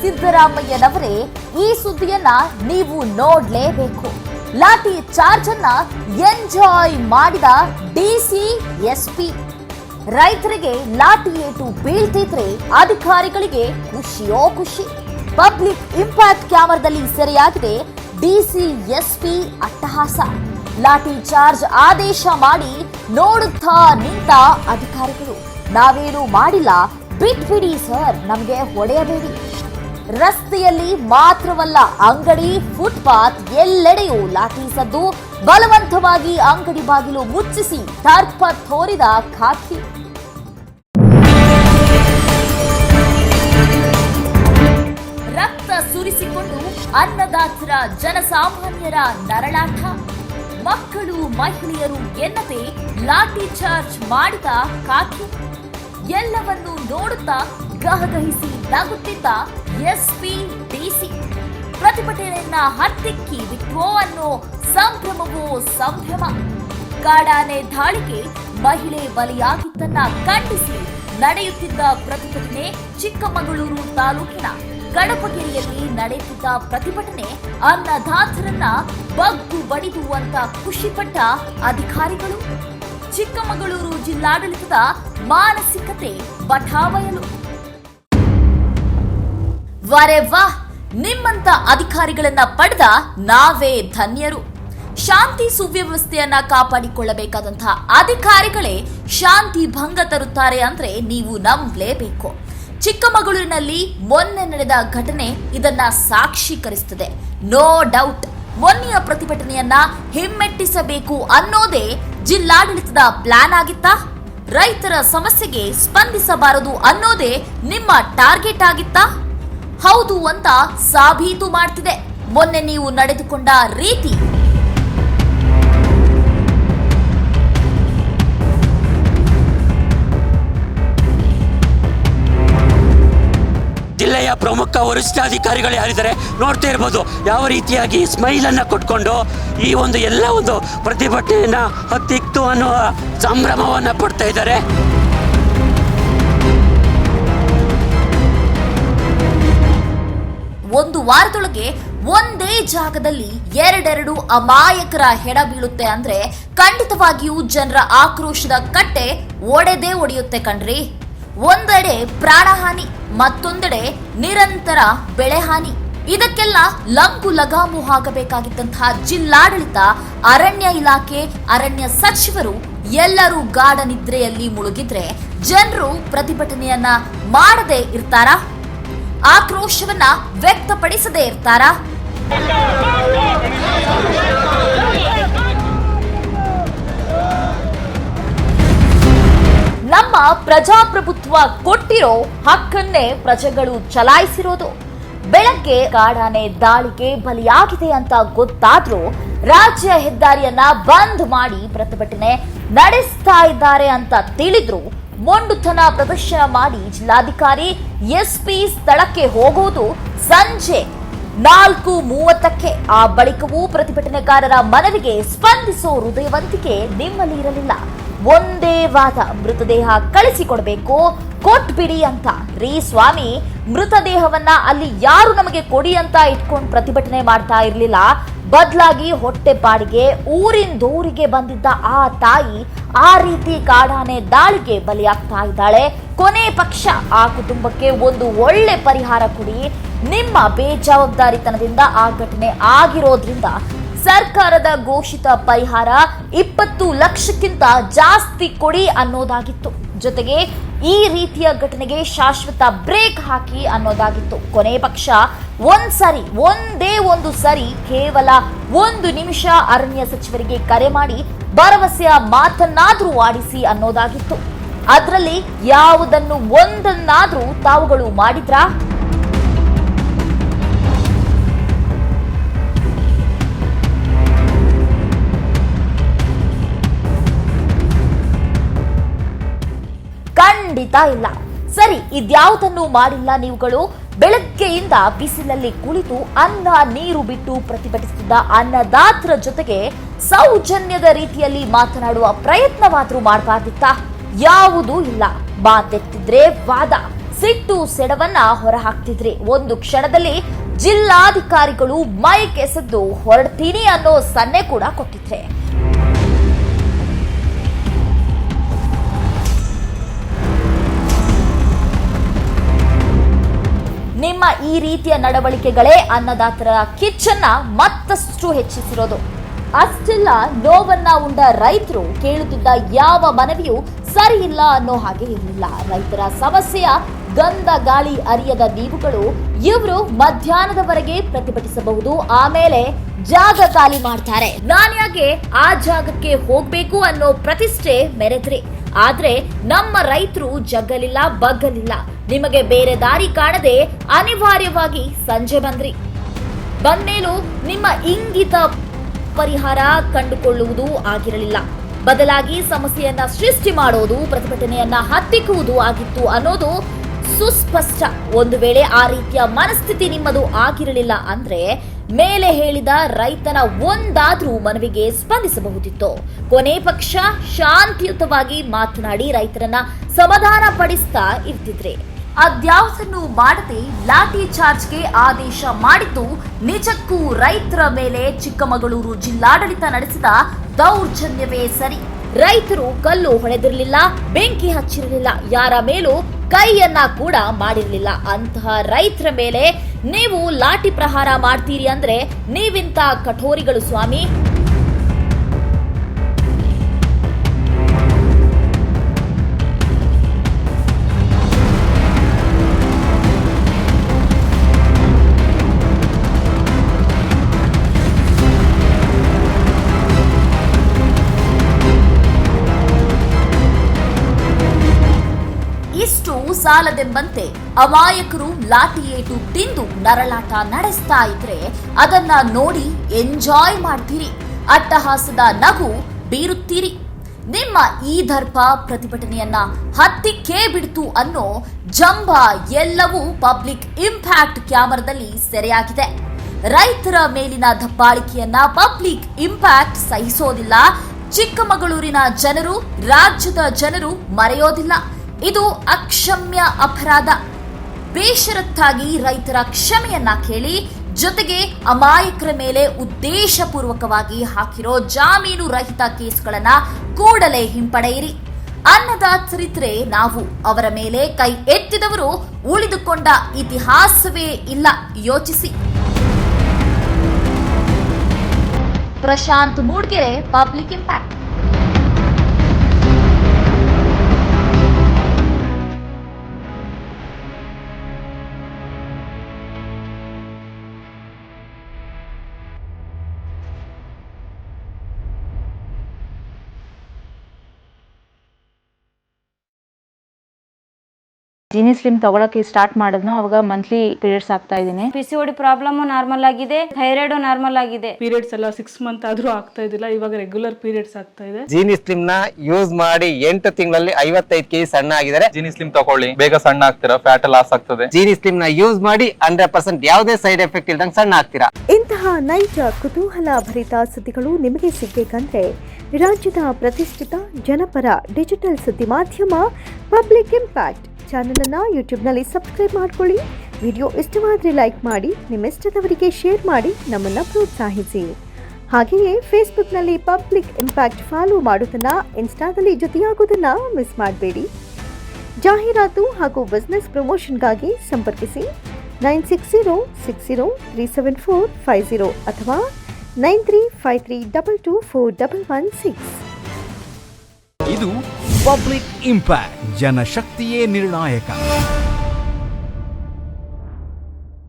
ಸಿದ್ದರಾಮಯ್ಯನವರೇ, ಈ ಸುದ್ದಿಯನ್ನ ನೀವು ನೋಡ್ಲೇಬೇಕು. ಲಾಠಿ ಚಾರ್ಜ್ ಅನ್ನ ಎಂಜಾಯ್ ಮಾಡಿದ ಡಿಸಿ ಎಸ್ಪಿ. ರೈತರಿಗೆ ಲಾಠಿ ಏಟು ಬೀಳ್ತಿದ್ರೆ ಅಧಿಕಾರಿಗಳಿಗೆ ಖುಷಿಯೋ ಖುಷಿ. ಪಬ್ಲಿಕ್ ಇಂಪ್ಯಾಕ್ಟ್ ಕ್ಯಾಮರಾದಲ್ಲಿ ಸೆರೆಯಾಗಿದೆ ಡಿಸಿ ಎಸ್ಪಿ ಅಟ್ಟಹಾಸ. ಲಾಠಿ ಚಾರ್ಜ್ ಆದೇಶ ಮಾಡಿ ನೋಡುತ್ತಾ ನಿಂತ ಅಧಿಕಾರಿಗಳು, ನಾವೇನು ಮಾಡಿಲ್ಲ, ಬಿಟ್ಬಿಡಿ ಸರ್, ನಮಗೆ ಹೊಡೆಯಬೇಡಿ. ರಸ್ತೆಯಲ್ಲಿ ಮಾತ್ರವಲ್ಲ, ಅಂಗಡಿ, ಫುಟ್ಪಾತ್ ಎಲ್ಲೆಡೆಯೂ ಲಾಠಿ ಸದ್ದು. ಬಲವಂತವಾಗಿ ಅಂಗಡಿ ಬಾಗಿಲು ಮುಚ್ಚಿಸಿ ದರ್ಪ ತೋರಿದ ಖಾಕಿ. ರಕ್ತ ಸುರಿಸಿಕೊಂಡು ಅನ್ನದಾತರ ಜನಸಾಮಾನ್ಯರ ನರಳಾಟ. ಮಕ್ಕಳು, ಮಹಿಳೆಯರು ಎನ್ನದೆ ಲಾಠಿ ಚಾರ್ಜ್ ಮಾಡಿದ ಖಾಕಿ. ಎಲ್ಲವನ್ನು ನೋಡುತ್ತಾ ಗಹಗಹಿಸಿ ನಗುತ್ತಿದ್ದ ಎಸ್ಪಿ, ಡಿಸಿ. ಪ್ರತಿಭಟನೆಯನ್ನ ಹತ್ತಿಕ್ಕಿ ಬಿಟ್ವೋ ಅನ್ನೋ ಸಂಭ್ರಮವೋ ಸಂಭ್ರಮ. ಕಾಡಾನೆ ದಾಳಿಗೆ ಮಹಿಳೆ ಬಲಿಯಾಗಿದ್ದನ್ನ ಖಂಡಿಸಿ ನಡೆಯುತ್ತಿದ್ದ ಪ್ರತಿಭಟನೆ. ಚಿಕ್ಕಮಗಳೂರು ತಾಲೂಕಿನ ಕಡಪಗೆರೆಯಲ್ಲಿ ನಡೆಯುತ್ತಿದ್ದ ಪ್ರತಿಭಟನೆ. ಅನ್ನದಾತರನ್ನ ಬಗ್ಗು ಬಡಿದು ಅಂತ ಖುಷಿಪಟ್ಟ ಅಧಿಕಾರಿಗಳು. ಚಿಕ್ಕಮಗಳೂರು ಜಿಲ್ಲಾಡಳಿತದ ಮಾನಸಿಕತೆ ಬಠಾಬಯಲು. ವರೆ ವಾ, ನಿಮ್ಮಂತ ಅಧಿಕಾರಿಗಳನ್ನ ಪಡೆದ ನಾವೇ ಧನ್ಯರು. ಶಾಂತಿ ಸುವ್ಯವಸ್ಥೆಯನ್ನ ಕಾಪಾಡಿಕೊಳ್ಳಬೇಕಾದಂತಹ ಅಧಿಕಾರಿಗಳೇ ಶಾಂತಿ ಭಂಗ ತರುತ್ತಾರೆ ಅಂದ್ರೆ ನೀವು ನಂಬಲೇಬೇಕು. ಚಿಕ್ಕಮಗಳೂರಿನಲ್ಲಿ ಮೊನ್ನೆ ನಡೆದ ಘಟನೆ ಇದನ್ನ ಸಾಕ್ಷೀಕರಿಸುತ್ತದೆ. ನೋ ಡೌಟ್, ಮೊನ್ನೆಯ ಪ್ರತಿಭಟನೆಯನ್ನ ಹಿಮ್ಮೆಟ್ಟಿಸಬೇಕು ಅನ್ನೋದೇ ಜಿಲ್ಲಾಡಳಿತದ ಪ್ಲಾನ್ ಆಗಿತ್ತಾ? ರೈತರ ಸಮಸ್ಯೆಗೆ ಸ್ಪಂದಿಸಬಾರದು ಅನ್ನೋದೇ ನಿಮ್ಮ ಟಾರ್ಗೆಟ್ ಆಗಿತ್ತಾ? ಹೌದು ಅಂತ ಸಾಬೀತು ಮಾಡ್ತಿದೆ ಮೊನ್ನೆ ನೀವು ನಡೆದುಕೊಂಡ ರೀತಿ. ಜಿಲ್ಲೆಯ ಪ್ರಮುಖ ವರಿಷ್ಠಾಧಿಕಾರಿಗಳು ಯಾರಿದ್ದಾರೆ ನೋಡ್ತಾ ಇರ್ಬೋದು, ಯಾವ ರೀತಿಯಾಗಿ ಸ್ಮೈಲ್ ಅನ್ನ ಕೊಟ್ಕೊಂಡು ಈ ಒಂದು ಎಲ್ಲ ಒಂದು ಪ್ರತಿಭಟನೆಯನ್ನ ಹತ್ತಿಕ್ತು ಅನ್ನುವ ಸಂಭ್ರಮವನ್ನ ಪಡ್ತಾ ಇದ್ದಾರೆ. ಒಂದು ವಾರದೊಳಗೆ ಒಂದೇ ಜಾಗದಲ್ಲಿ ಎರಡೆರಡು ಅಮಾಯಕರ ಹೆಡ ಬೀಳುತ್ತೆ ಅಂದ್ರೆ ಖಂಡಿತವಾಗಿಯೂ ಜನರ ಆಕ್ರೋಶದ ಕಟ್ಟೆ ಒಡೆದೇ ಒಡೆಯುತ್ತೆ ಕಣ್ರಿ. ಒಂದೆಡೆ ಪ್ರಾಣಹಾನಿ, ಮತ್ತೊಂದೆಡೆ ನಿರಂತರ ಬೆಳೆ ಹಾನಿ. ಇದಕ್ಕೆಲ್ಲ ಲಂಗು ಲಗಾಮು ಆಗಬೇಕಾಗಿದ್ದಂತಹ ಜಿಲ್ಲಾಡಳಿತ, ಅರಣ್ಯ ಇಲಾಖೆ, ಅರಣ್ಯ ಸಚಿವರು ಎಲ್ಲರೂ ಗಾಢ ನಿದ್ರೆಯಲ್ಲಿ ಮುಳುಗಿದ್ರೆ ಜನರು ಪ್ರತಿಭಟನೆಯನ್ನ ಮಾಡದೇ ಇರ್ತಾರಾ? ಆಕ್ರೋಶವನ್ನ ವ್ಯಕ್ತಪಡಿಸದೇ ಇರ್ತಾರಾ? ನಮ್ಮ ಪ್ರಜಾಪ್ರಭುತ್ವ ಕೊಟ್ಟಿರೋ ಹಕ್ಕನ್ನೇ ಪ್ರಜೆಗಳು ಚಲಾಯಿಸಿರೋದು. ಬೆಳಗ್ಗೆ ಕಾಡಾನೆ ದಾಳಿಗೆ ಬಲಿಯಾಗಿದೆ ಅಂತ ಗೊತ್ತಾದ್ರೂ ರಾಜ್ಯ ಹೆದ್ದಾರಿಯನ್ನ ಬಂದ್ ಮಾಡಿ ಪ್ರತಿಭಟನೆ ನಡೆಸ್ತಾ ಇದ್ದಾರೆ ಅಂತ ತಿಳಿದ್ರು ಮೊಂಡುತನ ಪ್ರದರ್ಶನ ಮಾಡಿ ಜಿಲ್ಲಾಧಿಕಾರಿ ಎಸ್ಪಿ ಸ್ಥಳಕ್ಕೆ ಹೋಗುವುದು ಸಂಜೆ 4:30ಕ್ಕೆ. ಆ ಬಳಿಕವೂ ಪ್ರತಿಭಟನೆಗಾರರ ಮನವಿಗೆ ಸ್ಪಂದಿಸೋ ಹೃದಯವಂತಿಕೆ ನಿಮ್ಮಲ್ಲಿ ಇರಲಿಲ್ಲ. ಒಂದೇ ವಾದ, ಮೃತದೇಹ ಕಳಿಸಿಕೊಡ್ಬೇಕು, ಕೊಟ್ಬಿಡಿ ಅಂತ. ರೀ ಸ್ವಾಮಿ, ಮೃತದೇಹವನ್ನ ಅಲ್ಲಿ ಯಾರು ನಮಗೆ ಕೊಡಿ ಅಂತ ಇಟ್ಕೊಂಡು ಪ್ರತಿಭಟನೆ ಮಾಡ್ತಾ ಇರ್ಲಿಲ್ಲ. ಬದಲಾಗಿ ಹೊಟ್ಟೆಪಾಡಿಗೆ ಊರಿಂದೂರಿಗೆ ಬಂದಿದ್ದ ಆ ತಾಯಿ ಆ ರೀತಿ ಕಾಡಾನೆ ದಾಳಿಗೆ ಬಲಿಯಾಗ್ತಾ ಇದ್ದಾಳೆ. ಕೊನೆ ಪಕ್ಷ ಆ ಕುಟುಂಬಕ್ಕೆ ಒಂದು ಒಳ್ಳೆ ಪರಿಹಾರ ಕೊಡಿ. ನಿಮ್ಮ ಬೇಜವಾಬ್ದಾರಿತನದಿಂದ ಆ ಘಟನೆ ಆಗಿರೋದ್ರಿಂದ ಸರ್ಕಾರದ ಘೋಷಿತ ಪರಿಹಾರ 20 ಲಕ್ಷಕ್ಕಿಂತ ಜಾಸ್ತಿ ಕೊಡಿ ಅನ್ನೋದಾಗಿತ್ತು. ಜೊತೆಗೆ ಈ ರೀತಿಯ ಘಟನೆಗೆ ಶಾಶ್ವತ ಬ್ರೇಕ್ ಹಾಕಿ ಅನ್ನೋದಾಗಿತ್ತು. ಕೊನೆ ಪಕ್ಷ ಒಂದೇ ಒಂದು ಸರಿ ಕೇವಲ 1 ನಿಮಿಷ ಅರಣ್ಯ ಸಚಿವರಿಗೆ ಕರೆ ಮಾಡಿ ಭರವಸೆಯ ಮಾತನ್ನಾದ್ರೂ ಆಡಿಸಿ ಅನ್ನೋದಾಗಿತ್ತು. ಅದರಲ್ಲಿ ಯಾವುದನ್ನು ಒಂದನ್ನಾದ್ರೂ ತಾವುಗಳು ಮಾಡಿದ್ರಾ? ಖಂಡಿತ ಇಲ್ಲ. ಸರಿ, ಇದ್ಯಾವುದನ್ನು ಮಾಡಿಲ್ಲ ನೀವುಗಳು. ಬೆಳಗ್ಗೆಯಿಂದ ಬಿಸಿಲಲ್ಲಿ ಕುಳಿತು ಅನ್ನ ನೀರು ಬಿಟ್ಟು ಪ್ರತಿಭಟಿಸುತ್ತಿದ್ದ ಅನ್ನದಾತರ ಜೊತೆಗೆ ಸೌಜನ್ಯದ ರೀತಿಯಲ್ಲಿ ಮಾತನಾಡುವ ಪ್ರಯತ್ನವಾದ್ರೂ ಮಾಡಬಾರ್ದಿತ್ತ? ಯಾವುದೂ ಇಲ್ಲ. ಮಾತೆತ್ತಿದ್ರೆ ವಾದ, ಸಿಟ್ಟು ಸೆಡವನ್ನ ಹೊರಹಾಕ್ತಿದ್ರಿ. ಒಂದು ಕ್ಷಣದಲ್ಲಿ ಜಿಲ್ಲಾಧಿಕಾರಿಗಳು ಮೈಕ್ ಎಸೆದು ಹೊರಡ್ತೀನಿ ಅನ್ನೋ ಸನ್ನೆ ಕೂಡ ಕೊಟ್ಟಿದ್ರೆ. ನಿಮ್ಮ ಈ ರೀತಿಯ ನಡವಳಿಕೆಗಳೇ ಅನ್ನದಾತರ ಕಿಚ್ಚನ್ನ ಮತ್ತಷ್ಟು ಹೆಚ್ಚಿಸಿರೋದು. ಅಷ್ಟೆಲ್ಲ ನೋವನ್ನ ಉಂಡ ರೈತರು ಕೇಳುತ್ತಿದ್ದ ಯಾವ ಮನವಿಯೂ ಸರಿ ಇಲ್ಲ ಅನ್ನೋ ಹಾಗೆ ಇರಲಿಲ್ಲ. ರೈತರ ಸಮಸ್ಯೆಯ ಗಂಧ ಗಾಳಿ ಅರಿಯದ ನೀವುಗಳು ಇವರು ಮಧ್ಯಾಹ್ನದವರೆಗೆ ಪ್ರತಿಭಟಿಸಬಹುದು, ಆಮೇಲೆ ಜಾಗ ಖಾಲಿ ಮಾಡ್ತಾರೆ, ನಾನ್ಯಾಕೆ ಆ ಜಾಗಕ್ಕೆ ಹೋಗ್ಬೇಕು ಅನ್ನೋ ಪ್ರತಿಷ್ಠೆ ಮೆರೆದ್ರಿ. ಆದ್ರೆ ನಮ್ಮ ರೈತರು ಜಗ್ಗಲಿಲ್ಲ, ಬಗ್ಗಲಿಲ್ಲ. ನಿಮಗೆ ಬೇರೆ ದಾರಿ ಕಾಣದೆ ಅನಿವಾರ್ಯವಾಗಿ ಸಂಜೆ ಬಂದ್ಮೇಲೂ ನಿಮ್ಮ ಇಂಗಿತ ಪರಿಹಾರ ಕಂಡುಕೊಳ್ಳುವುದು ಆಗಿರಲಿಲ್ಲ. ಬದಲಾಗಿ ಸಮಸ್ಯೆಯನ್ನ ಸೃಷ್ಟಿ ಮಾಡೋದು, ಪ್ರತಿಭಟನೆಯನ್ನ ಹತ್ತಿಕ್ಕುವುದು ಆಗಿತ್ತು ಅನ್ನೋದು ಸುಸ್ಪಷ್ಟ. ಒಂದು ವೇಳೆ ಆ ರೀತಿಯ ಮನಸ್ಥಿತಿ ನಿಮ್ಮದು ಆಗಿರಲಿಲ್ಲ ಅಂದ್ರೆ ಮೇಲೆ ಹೇಳಿದ ರೈತನ ಒಂದಾದ್ರೂ ಮನವಿಗೆ ಸ್ಪಂದಿಸಬಹುದಿತ್ತು. ಕೊನೆ ಪಕ್ಷ ಶಾಂತಿಯುತವಾಗಿ ಮಾತನಾಡಿ ರೈತರನ್ನ ಸಮಾಧಾನ ಪಡಿಸ್ತಾ ಇರ್ತಿದ್ರೆ. ಅದ್ಯಾವುದನ್ನು ಮಾಡದೆ ಲಾಠಿ ಚಾರ್ಜ್ಗೆ ಆದೇಶ ಮಾಡಿದ್ದು ನಿಜಕ್ಕೂ ರೈತರ ಮೇಲೆ ಚಿಕ್ಕಮಗಳೂರು ಜಿಲ್ಲಾಡಳಿತ ನಡೆಸಿದ ದೌರ್ಜನ್ಯವೇ ಸರಿ. ರೈತರು ಕಲ್ಲು ಹೊಡೆದಿರಲಿಲ್ಲ, ಬೆಂಕಿ ಹಚ್ಚಿರಲಿಲ್ಲ, ಯಾರ ಮೇಲೂ ಕೈಯನ್ನ ಕೂಡ ಮಾಡಿರಲಿಲ್ಲ. ಅಂತಹ ರೈತರ ಮೇಲೆ ನೀವು ಲಾಠಿ ಪ್ರಹಾರ ಮಾಡ್ತೀರಿ ಅಂದ್ರೆ ನೀವಿಂತ ಕಠೋರಿಗಳು ಸ್ವಾಮಿ. ಇಷ್ಟು ಸಾಲದೆಂಬಂತೆ ಅಮಾಯಕರು ಲಾಠಿ ಏಟು ತಿಂದು ನರಳಾಟ ನಡೆಸ್ತಾ ಇದ್ರೆ ಅದನ್ನ ನೋಡಿ ಎಂಜಾಯ್ ಮಾಡ್ತೀರಿ, ಅಟ್ಟಹಾಸದ ನಗು ಬೀರುತ್ತೀರಿ. ನಿಮ್ಮ ಈ ದರ್ಪ ಪ್ರತಿಭಟನೆಯನ್ನ ಹತ್ತಿಕ್ಕೇ ಬಿಡ್ತು ಅನ್ನೋ ಜಂಬ ಎಲ್ಲವೂ ಪಬ್ಲಿಕ್ ಇಂಪ್ಯಾಕ್ಟ್ ಕ್ಯಾಮರಾದಲ್ಲಿ ಸೆರೆಯಾಗಿದೆ. ರೈತರ ಮೇಲಿನ ದಬ್ಬಾಳಿಕೆಯನ್ನ ಪಬ್ಲಿಕ್ ಇಂಪ್ಯಾಕ್ಟ್ ಸಹಿಸೋದಿಲ್ಲ. ಚಿಕ್ಕಮಗಳೂರಿನ ಜನರು, ರಾಜ್ಯದ ಜನರು ಮರೆಯೋದಿಲ್ಲ. ಇದು ಅಕ್ಷಮ್ಯ ಅಪರಾಧ. ಬೇಷರತ್ತಾಗಿ ರೈತರ ಕ್ಷಮೆಯನ್ನ ಕೇಳಿ, ಜೊತೆಗೆ ಅಮಾಯಕರ ಮೇಲೆ ಉದ್ದೇಶಪೂರ್ವಕವಾಗಿ ಹಾಕಿರೋ ಜಾಮೀನು ರಹಿತ ಕೇಸ್ಗಳನ್ನ ಕೂಡಲೇ ಹಿಂಪಡೆಯಿರಿ. ಅನ್ನದಾತರಿದ್ರೆ ನಾವು, ಅವರ ಮೇಲೆ ಕೈ ಎತ್ತಿದವರು ಉಳಿದುಕೊಂಡ ಇತಿಹಾಸವೇ ಇಲ್ಲ, ಯೋಚಿಸಿ. Prashanth Moodgere, public impact. Jeeni Slim ತಗೊಳಕ್ಕೆ ಸ್ಟಾರ್ಟ್ ಮಾಡಿದ್ನು ಅವಾಗ ಮಂತ್ಲಿ ಪೀರಿಯಡ್ಸ್ ಆಗ್ತಾ ಇದ್ದೀನಿ. PCOD ಪ್ರಾಬ್ಲಮ್ ನಾರ್ಮಲ್ ಆಗಿದೆ, ಥೈರಾಯ್ಡ್ ನಾರ್ಮಲ್ ಆಗಿದೆ. ಪೀರಿಯಡ್ಸ್ ಎಲ್ಲ 6 ಮಂತ್ ಆದ್ರೂ ಆಗ್ತಾ ಇದ್ದಿಲ್ಲ, ಇವಾಗ ರೆಗ್ಯುಲರ್ ಪೀರಿಯಡ್ಸ್ ಆಗ್ತಾ ಇದೆ. ಜೀನಿ ಸ್ಲಿಮ್ ನ ಯೂಸ್ ಮಾಡಿ 8 ತಿಂಗಳಲ್ಲಿ 55 kg ಸಣ್ಣ ಆಗಿದ್ದಾರೆ. ಜೀನಿ ಸ್ಲಿಮ್ ತಗೊಳ್ಳಿ, ಬೇಗ ಸಣ್ಣ ಆಗ್ತೀರಾ, ಫ್ಯಾಟ್ ಲಾಸ್ ಆಗ್ತದೆ. ಜೀನಿ ಸ್ಲಿಮ್ ನ ಯೂಸ್ ಮಾಡಿ 100% ಯಾವುದೇ ಸೈಡ್ ಎಫೆಕ್ಟ್ ಇಲ್ದಂಗೆ ಸಣ್ಣ ಆಗ್ತೀರಾ. ಇಂತಹ ನೈಜ ಕುತೂಹಲ ಭರಿತ ಸುದ್ದಿಗಳು ನಿಮಗೆ ಸಿಗಬೇಕಂದ್ರೆ ರಾಜ್ಯದ ಪ್ರತಿಷ್ಠಿತ ಜನಪರ ಡಿಜಿಟಲ್ ಸುದ್ದಿ ಮಾಧ್ಯಮ ಪಬ್ಲಿಕ್ ಇಂಪ್ಯಾಕ್ಟ್ ಚಾನೆಲ್ ಅನ್ನು ಯೂಟ್ಯೂಬ್ನಲ್ಲಿ ಸಬ್ಸ್ಕ್ರೈಬ್ ಮಾಡ್ಕೊಳ್ಳಿ. ವಿಡಿಯೋ ಇಷ್ಟವಾದರೆ ಲೈಕ್ ಮಾಡಿ, ನಿಮ್ಮ ಇಷ್ಟದವರಿಗೆ ಶೇರ್ ಮಾಡಿ ನಮ್ಮನ್ನು ಪ್ರೋತ್ಸಾಹಿಸಿ. ಹಾಗೆಯೇ ಫೇಸ್ಬುಕ್ನಲ್ಲಿ ಪಬ್ಲಿಕ್ ಇಂಪ್ಯಾಕ್ಟ್ ಫಾಲೋ ಮಾಡೋದನ್ನು, ಇನ್ಸ್ಟಾದಲ್ಲಿ ಜೊತೆಯಾಗೋದನ್ನು ಮಿಸ್ ಮಾಡಬೇಡಿ. ಜಾಹೀರಾತು ಹಾಗೂ ಬಿಸ್ನೆಸ್ ಪ್ರಮೋಷನ್ಗಾಗಿ ಸಂಪರ್ಕಿಸಿ 9606037450 ಅಥವಾ 9353224116. ಇದು ಪಬ್ಲಿಕ್ ಇಂಪ್ಯಾಕ್ಟ್, ಜನಶಕ್ತಿಯೇ ನಿರ್ಣಾಯಕ.